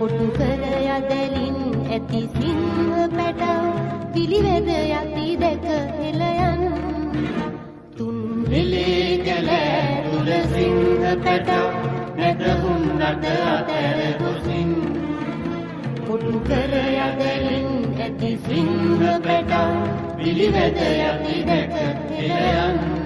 කොටු කර යදලින් ඇති සිංහ පැටව පිළිවෙද යති දැක හෙළයන් තුන් හෙළේ කැල තුල සිංහ පැටව නැතහුන් රට අතර ගොසින් කොටු කර යදලින් ඇති සිංහ පැටව පිළිවෙද යති දැක හෙළයන්